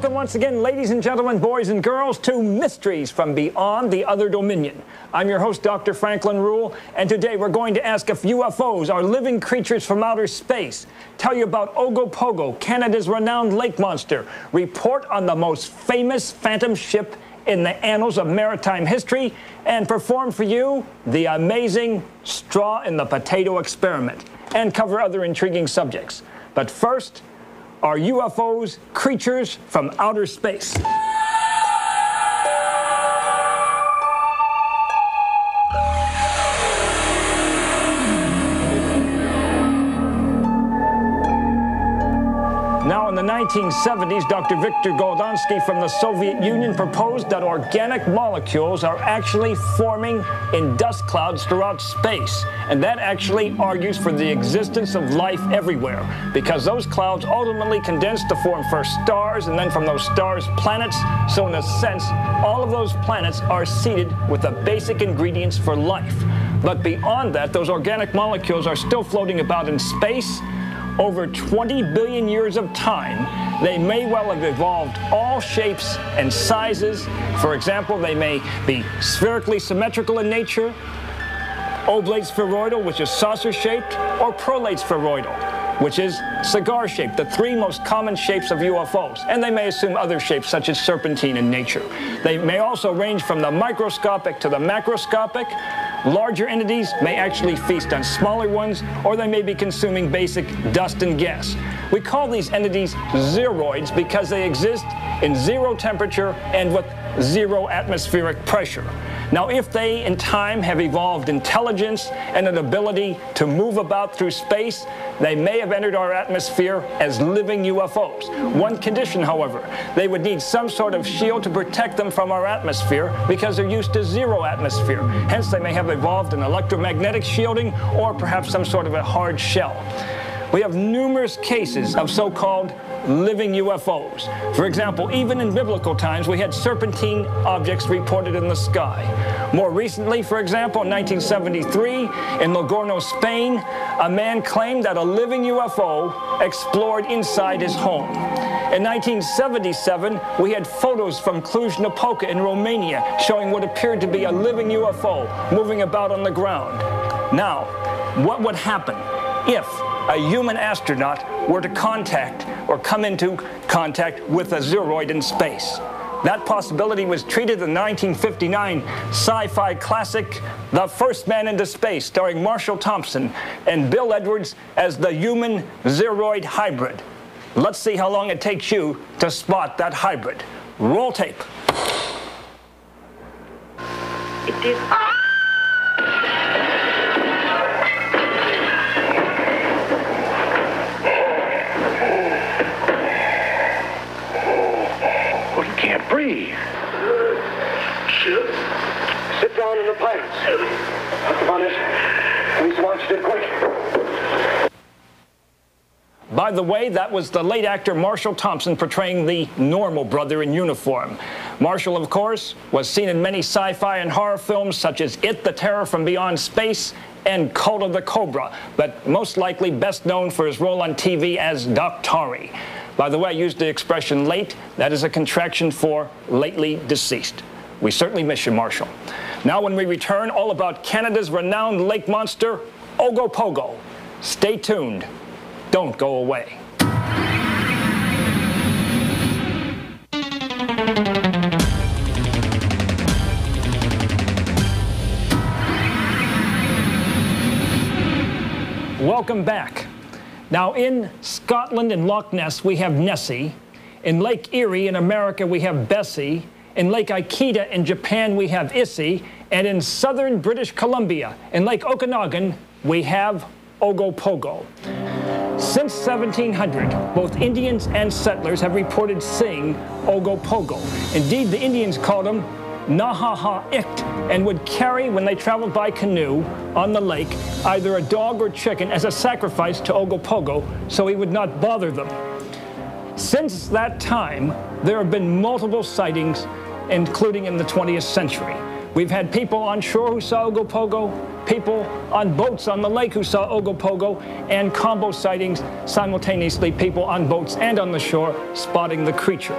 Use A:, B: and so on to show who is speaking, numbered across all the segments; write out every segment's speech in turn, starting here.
A: Welcome once again, ladies and gentlemen, boys and girls, to Mysteries from Beyond the Other Dominion. I'm your host, Dr. Franklin Rule, and today we're going to ask if UFOs are living creatures from outer space, tell you about Ogopogo, Canada's renowned lake monster, report on the most famous phantom ship in the annals of maritime history, and perform for you the amazing straw in the potato experiment, and cover other intriguing subjects. But first, are UFOs creatures from outer space? Now, in the 1970s, Dr. Viktor Goldansky from the Soviet Union proposed that organic molecules are actually forming in dust clouds throughout space. And that actually argues for the existence of life everywhere, because those clouds ultimately condense to form first stars, and then from those stars, planets. So in a sense, all of those planets are seeded with the basic ingredients for life. But beyond that, those organic molecules are still floating about in space. Over 20 billion years of time, they may well have evolved all shapes and sizes. For example, they may be spherically symmetrical in nature, oblate spheroidal, which is saucer-shaped, or prolate spheroidal, which is cigar-shaped, the three most common shapes of UFOs. And they may assume other shapes, such as serpentine in nature. They may also range from the microscopic to the macroscopic. Larger entities may actually feast on smaller ones, or they may be consuming basic dust and gas. We call these entities zeroids because they exist in zero temperature and with zero atmospheric pressure. Now, if they, in time, have evolved intelligence and an ability to move about through space, they may have entered our atmosphere as living UFOs. One condition, however, they would need some sort of shield to protect them from our atmosphere because they're used to zero atmosphere. Hence, they may have evolved an electromagnetic shielding or perhaps some sort of a hard shell. We have numerous cases of so-called living UFOs. For example, even in biblical times, we had serpentine objects reported in the sky. More recently, for example, in 1973, in Logroño, Spain, a man claimed that a living UFO explored inside his home. In 1977, we had photos from Cluj-Napoca in Romania showing what appeared to be a living UFO moving about on the ground. Now, what would happen if a human astronaut were to contact or come into contact with a zeroid in space? That possibility was treated in the 1959 sci-fi classic, The First Man into Space, starring Marshall Thompson and Bill Edwards as the human zeroid hybrid. Let's see how long it takes you to spot that hybrid. Roll tape.
B: It is.
C: Can't breathe.
D: Shit. Sit down in the planes. Come on in. Please watch it quick.
A: By the way, that was the late actor Marshall Thompson portraying the normal brother in uniform. Marshall, of course, was seen in many sci-fi and horror films such as It, the Terror from Beyond Space, and Cult of the Cobra, but most likely best known for his role on TV as Doctari. By the way, I used the expression late. That is a contraction for lately deceased. We certainly miss you, Marshall. Now, when we return, all about Canada's renowned lake monster, Ogopogo. Stay tuned. Don't go away. Welcome back. Now, in Scotland and Loch Ness, we have Nessie. In Lake Erie in America, we have Bessie. In Lake Ikeda in Japan, we have Issy. And in southern British Columbia, in Lake Okanagan, we have Ogopogo. Since 1700, both Indians and settlers have reported seeing Ogopogo. Indeed, the Indians called him Nahaha-ikt, and would carry, when they traveled by canoe on the lake, either a dog or chicken as a sacrifice to Ogopogo so he would not bother them. Since that time, there have been multiple sightings, including in the 20th century. We've had people on shore who saw Ogopogo, people on boats on the lake who saw Ogopogo, and combo sightings simultaneously, people on boats and on the shore spotting the creature.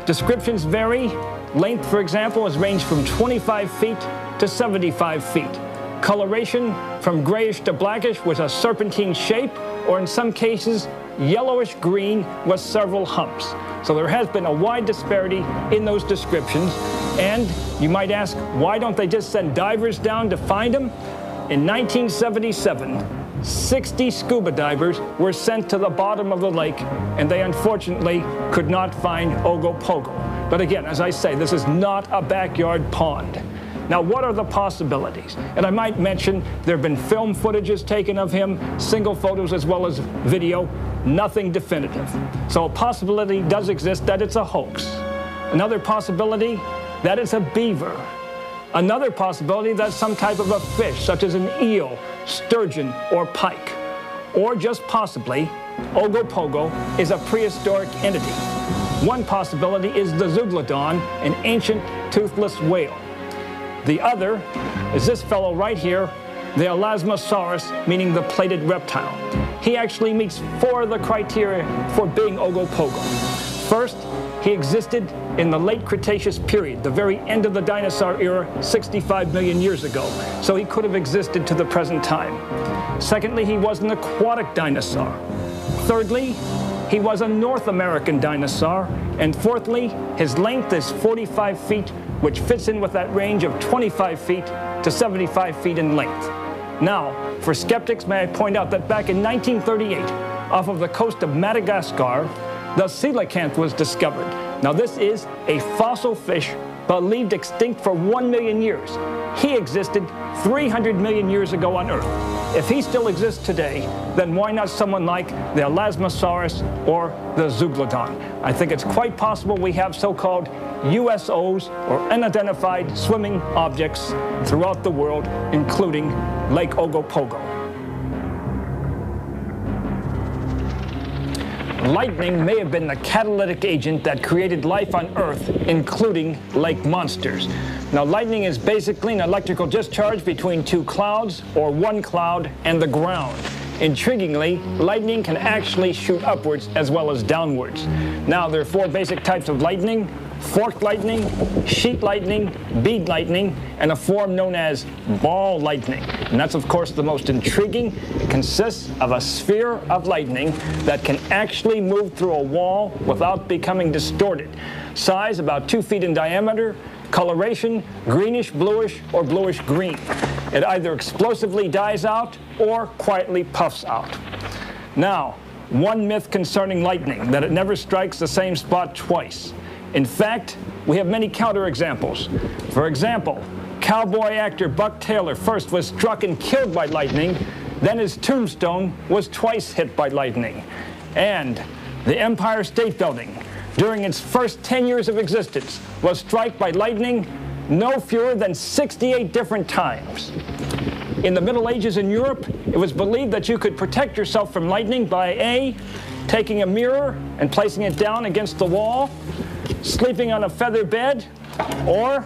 A: Descriptions vary. Length, for example, has ranged from 25 feet to 75 feet. Coloration from grayish to blackish with a serpentine shape, or in some cases, yellowish green with several humps. So there has been a wide disparity in those descriptions. And you might ask, why don't they just send divers down to find them? In 1977, 60 scuba divers were sent to the bottom of the lake, and they unfortunately could not find Ogopogo. But again, as I say, this is not a backyard pond. Now, what are the possibilities? And I might mention there have been film footages taken of him, single photos as well as video, nothing definitive. So a possibility does exist that it's a hoax. Another possibility that it's a beaver. Another possibility that's some type of a fish, such as an eel, sturgeon, or pike. Or just possibly, Ogopogo is a prehistoric entity. One possibility is the zeuglodon, an ancient toothless whale. The other is this fellow right here, the Elasmosaurus, meaning the plated reptile. He actually meets 4 of the criteria for being Ogopogo. First, he existed in the late Cretaceous period, the very end of the dinosaur era, 65 million years ago. So he could have existed to the present time. Secondly, he was an aquatic dinosaur. Thirdly, he was a North American dinosaur. And fourthly, his length is 45 feet, which fits in with that range of 25 feet to 75 feet in length. Now, for skeptics, may I point out that back in 1938, off of the coast of Madagascar, the coelacanth was discovered. Now, this is a fossil fish believed extinct for 1 million years. He existed 300 million years ago on Earth. If he still exists today, then why not someone like the Elasmosaurus or the zeuglodon? I think it's quite possible we have so-called UFOs, or unidentified swimming objects, throughout the world, including Lake Ogopogo. Lightning may have been the catalytic agent that created life on Earth, including lake monsters. Now, lightning is basically an electrical discharge between 2 clouds, or 1 cloud and the ground. Intriguingly, lightning can actually shoot upwards as well as downwards. Now, there are 4 basic types of lightning: forked lightning, sheet lightning, bead lightning, and a form known as ball lightning. And that's, of course, the most intriguing. It consists of a sphere of lightning that can actually move through a wall without becoming distorted. Size about 2 feet in diameter. Coloration, greenish bluish or bluish green. It either explosively dies out or quietly puffs out. Now, one myth concerning lightning, that it never strikes the same spot twice. In fact, we have many counterexamples. For example, cowboy actor Buck Taylor first was struck and killed by lightning, then his tombstone was twice hit by lightning. And the Empire State Building, during its first 10 years of existence, was struck by lightning no fewer than 68 different times. In the Middle Ages in Europe, it was believed that you could protect yourself from lightning by A, taking a mirror and placing it down against the wall, sleeping on a feather bed, or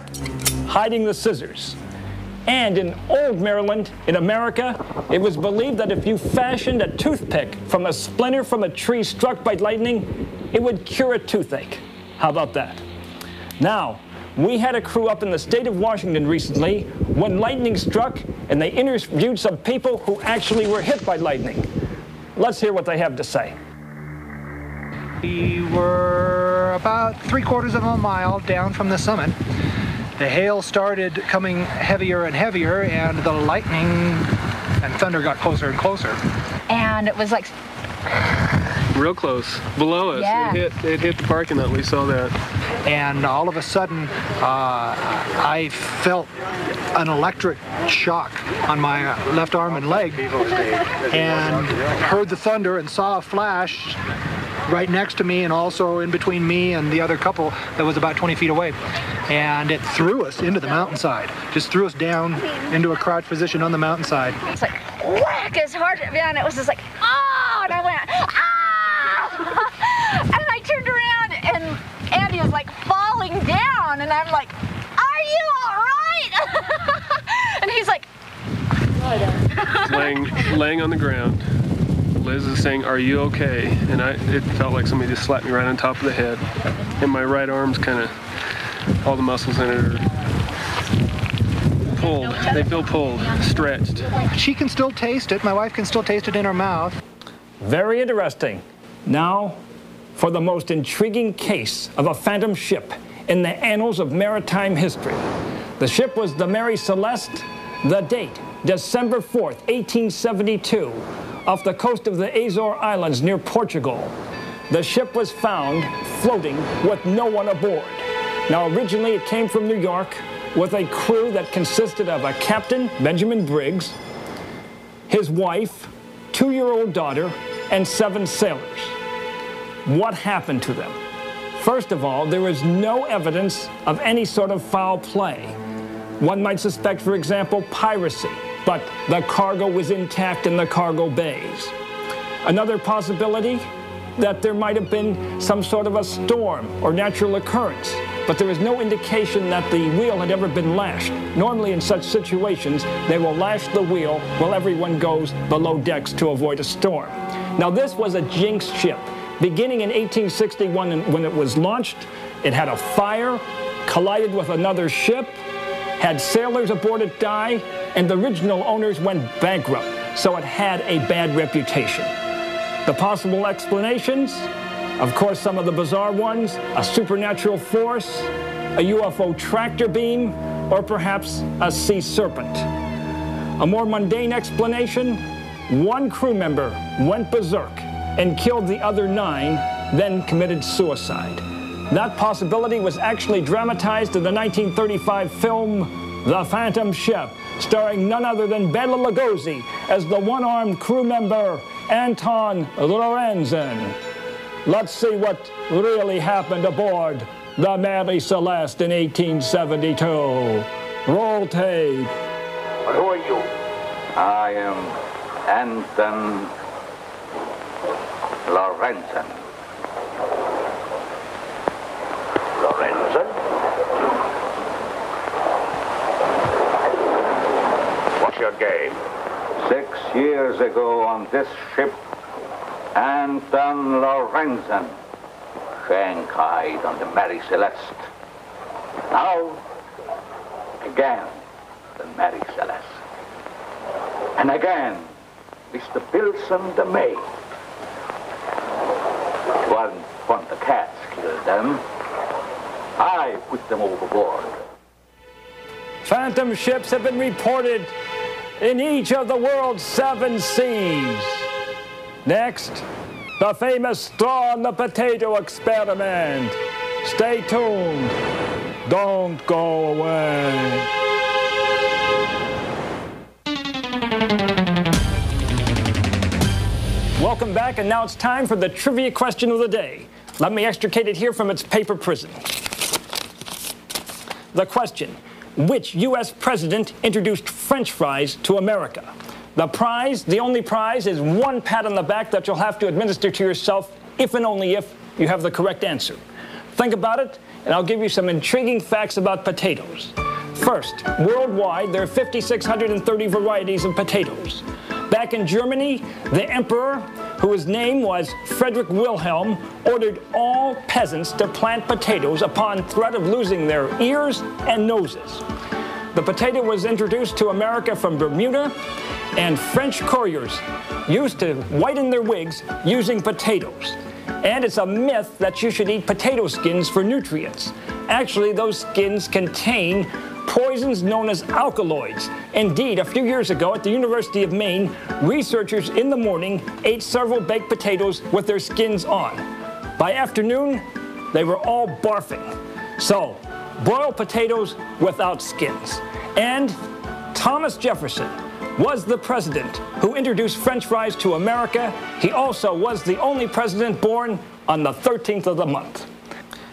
A: hiding the scissors. And in old Maryland, in America, it was believed that if you fashioned a toothpick from a splinter from a tree struck by lightning, it would cure a toothache. How about that? Now, we had a crew up in the state of Washington recently when lightning struck, and they interviewed some people who actually were hit by lightning. Let's hear what they have to say.
E: We were about 3/4 of a mile down from the summit. The hail started coming heavier and heavier, and the lightning and thunder got closer and closer.
F: And it was like
G: real close, below us.
F: Yeah.
G: It hit the parking lot. We saw that.
E: And all of a sudden, I felt an electric shock on my left arm and leg, and heard the thunder and saw a flash right next to me, and also in between me and the other couple that was about 20 feet away. And it threw us into the mountainside, just threw us down into a crouch position on the mountainside.
F: it's like whack as hard, man. It was just like, oh, and I went, ah! And I turned around and Andy was like falling down, and I'm like, are you all right?
G: laying on the ground. Liz is saying, "Are you okay?" And it felt like somebody just slapped me right on top of the head. And my right arm's kind of, all the muscles in it are pulled. They feel pulled, stretched.
E: She can still taste it. My wife can still taste it in her mouth.
A: Very interesting. Now, for the most intriguing case of a phantom ship in the annals of maritime history. The ship was the Mary Celeste. The date, December 4th, 1872, off the coast of the Azore Islands near Portugal. The ship was found floating with no one aboard. Now, originally it came from New York with a crew that consisted of a captain, Benjamin Briggs, his wife, 2-year-old daughter, and 7 sailors. What happened to them? First of all, there is no evidence of any sort of foul play. One might suspect, for example, piracy, but the cargo was intact in the cargo bays. Another possibility, that there might have been some sort of a storm or natural occurrence, but there is no indication that the wheel had ever been lashed. Normally in such situations, they will lash the wheel while everyone goes below decks to avoid a storm. Now this was a jinx ship. Beginning in 1861 when it was launched, it had a fire, collided with another ship, had sailors aboard it die, and the original owners went bankrupt, so it had a bad reputation. The possible explanations, of course some of the bizarre ones, a supernatural force, a UFO tractor beam, or perhaps a sea serpent. A more mundane explanation, one crew member went berserk and killed the other 9, then committed suicide. That possibility was actually dramatized in the 1935 film The Phantom Ship, starring none other than Bela Lugosi as the one-armed crew member Anton Lorenzen. Let's see what really happened aboard the Mary Celeste in 1872. Roll tape.
C: Who are you? I am Anton Lorenzen. Lorenzen? What's your game?
H: 6 years ago on this ship, Anton Lorenzen shanghaied on the Mary Celeste. Now, again, the Mary Celeste. And again, Mr. Pilson the maid. It wasn't one of the cats killed them. I put them overboard.
A: Phantom ships have been reported in each of the world's 7 seas. Next, the famous straw and the potato experiment. Stay tuned. Don't go away. Welcome back, and now it's time for the trivia question of the day. Let me extricate it here from its paper prison. The question: which U.S. president introduced French fries to America? The prize, the only prize, is 1 pat on the back that you'll have to administer to yourself if and only if you have the correct answer. Think about it, and I'll give you some intriguing facts about potatoes. First, worldwide, there are 5,630 varieties of potatoes. Back in Germany, the emperor, whose name was Frederick Wilhelm, ordered all peasants to plant potatoes upon threat of losing their ears and noses. The potato was introduced to America from Bermuda, and French couriers used to whiten their wigs using potatoes. And it's a myth that you should eat potato skins for nutrients. Actually, those skins contain poisons known as alkaloids. Indeed, a few years ago at the University of Maine, researchers in the morning ate several baked potatoes with their skins on. By afternoon, they were all barfing. So, boil potatoes without skins. And Thomas Jefferson was the president who introduced French fries to America. He also was the only president born on the 13th of the month.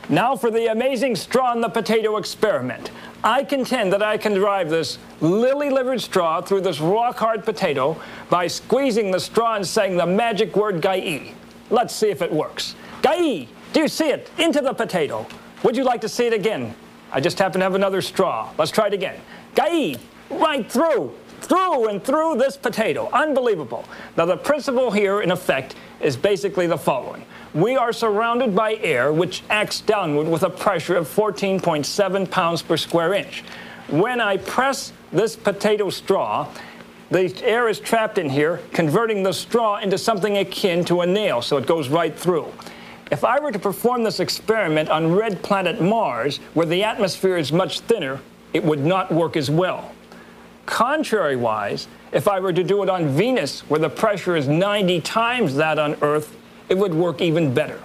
A: Now for the amazing straw in the potato experiment. I contend that I can drive this lily-livered straw through this rock-hard potato by squeezing the straw and saying the magic word Gai. Let's see if it works. Gai! Do you see it? Into the potato. Would you like to see it again? I just happen to have another straw. Let's try it again. Gai! Right through. through and through this potato. Unbelievable. Now, the principle here, in effect, is basically the following. We are surrounded by air which acts downward with a pressure of 14.7 pounds per square inch. When I press this potato straw, the air is trapped in here, converting the straw into something akin to a nail, so it goes right through. If I were to perform this experiment on red planet Mars, where the atmosphere is much thinner, it would not work as well. Contrary-wise, if I were to do it on Venus, where the pressure is 90 times that on Earth, it would work even better.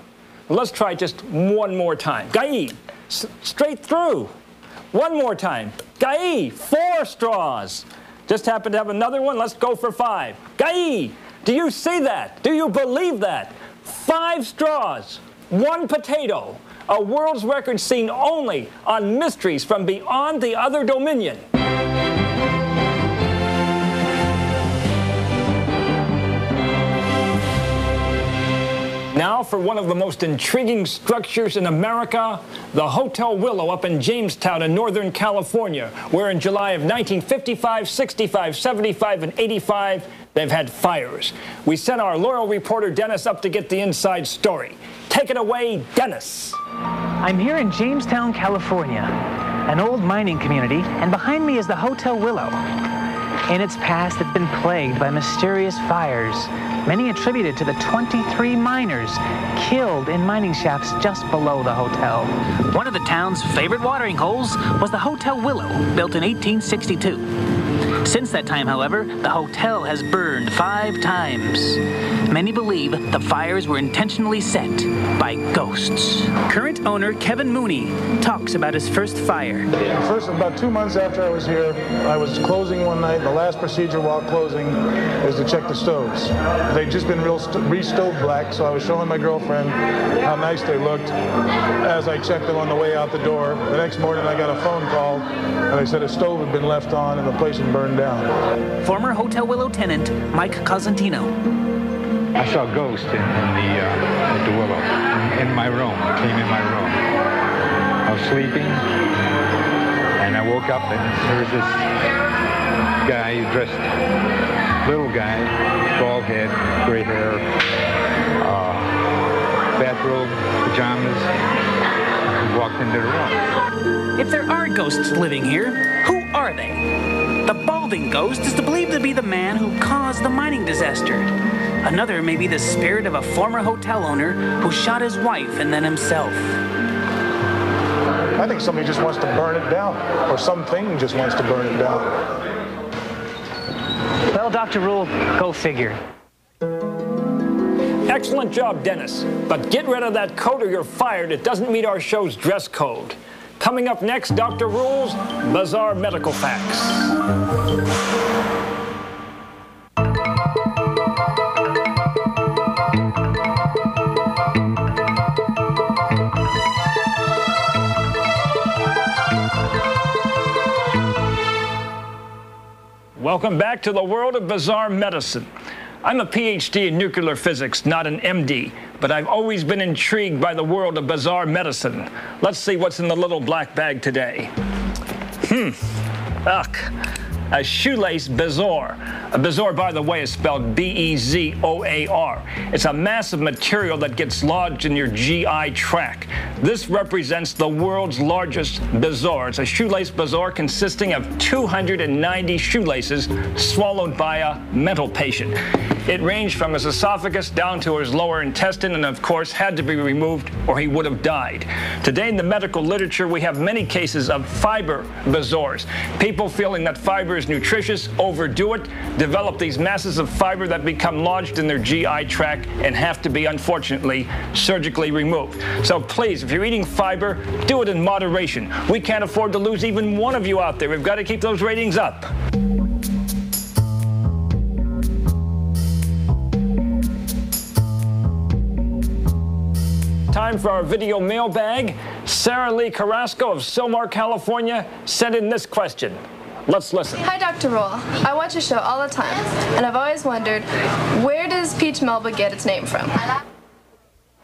A: Let's try just one more time. Gai, straight through. One more time. Gai, 4 straws. Just happen to have another one. Let's go for 5. Gai, do you see that? Do you believe that? 5 straws, 1 potato. A world's record seen only on Mysteries from Beyond the Other Dominion. Now for one of the most intriguing structures in America, the Hotel Willow up in Jamestown in Northern California, where in July of 1955, 65, 75, and 85, they've had fires. We sent our loyal reporter Dennis up to get the inside story. Take it away, Dennis.
I: I'm here in Jamestown, California, an old mining community, and behind me is the Hotel Willow. In its past, it's been plagued by mysterious fires, many attributed to the 23 miners killed in mining shafts just below the hotel. One of the town's favorite watering holes was the Hotel Willow, built in 1862. Since that time, however, the hotel has burned 5 times. Many believe the fires were intentionally set by ghosts. Current owner Kevin Mooney talks about his first fire.
J: First, about 2 months after I was here, I was closing one night. The last procedure while closing is to check the stoves. They'd just been re-stove black, so I was showing my girlfriend how nice they looked as I checked them on the way out the door. The next morning, I got a phone call, and they said a stove had been left on and the place had burned down.
I: Former Hotel Willow tenant Mike Cosentino.
K: I saw a ghost in the Willow, in my room. It came in my room. I was sleeping, and I woke up, and there was this guy dressed, little guy, bald head, gray hair, bathrobe, pajamas, and walked into the room.
I: If there are ghosts living here, who are they? The balding ghost is believed to be the man who caused the mining disaster. Another may be the spirit of a former hotel owner who shot his wife and then himself.
J: I think somebody just wants to burn it down, or something just wants to burn it down.
I: Well, Dr. Rule, go figure.
A: Excellent job, Dennis. But get rid of that coat or you're fired. It doesn't meet our show's dress code. Coming up next, Dr. Rule's Bizarre Medical Facts. Welcome back to the world of bizarre medicine. I'm a PhD in nuclear physics, not an MD, but I've always been intrigued by the world of bizarre medicine. Let's see what's in the little black bag today. Ugh. A shoelace bezoar. A bezoar, by the way, is spelled B-E-Z-O-A-R. It's a massive material that gets lodged in your GI tract. This represents the world's largest bezoar. It's a shoelace bezoar consisting of 290 shoelaces swallowed by a mental patient. It ranged from his esophagus down to his lower intestine and, of course, had to be removed or he would have died. Today in the medical literature, we have many cases of fiber bezoars. People feeling that fiber is nutritious, overdo it, develop these masses of fiber that become lodged in their GI tract and have to be, unfortunately, surgically removed. So please, if you're eating fiber, do it in moderation. We can't afford to lose even one of you out there. We've got to keep those ratings up. Time for our video mailbag. Sarah Lee Carrasco of Sylmar, California, sent in this question. Let's listen.
L: Hi, Dr. Roll. I watch your show all the time, and I've always wondered, where does peach Melba get its name from?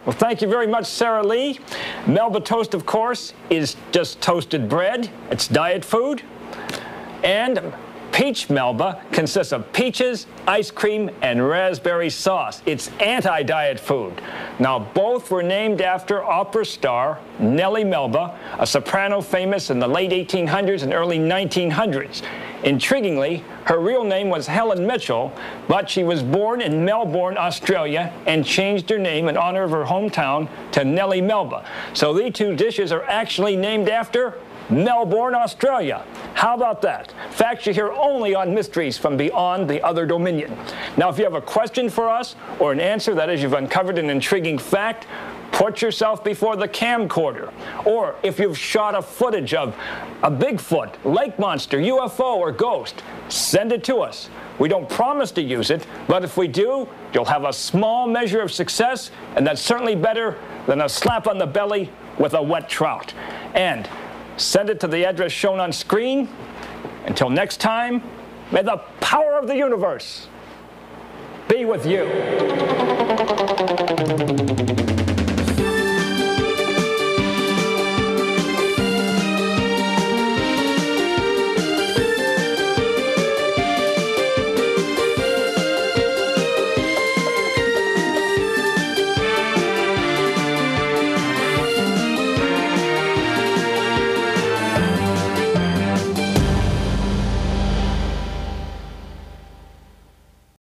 A: Well, thank you very much, Sarah Lee. Melba toast, of course, is just toasted bread. It's diet food. And Peach Melba consists of peaches, ice cream, and raspberry sauce. It's anti-diet food. Now, both were named after opera star Nellie Melba, a soprano famous in the late 1800s and early 1900s. Intriguingly, her real name was Helen Mitchell, but she was born in Melbourne, Australia, and changed her name in honor of her hometown to Nellie Melba. So these two dishes are actually named after Melbourne, Australia. How about that? Facts you hear only on Mysteries from Beyond the Other Dominion. Now, if you have a question for us, or an answer, that is, you've uncovered an intriguing fact, put yourself before the camcorder. Or if you've shot a footage of a Bigfoot, lake monster, UFO, or ghost, send it to us. We don't promise to use it, but if we do, you'll have a small measure of success, and that's certainly better than a slap on the belly with a wet trout. And send it to the address shown on screen. Until next time, may the power of the universe be with you.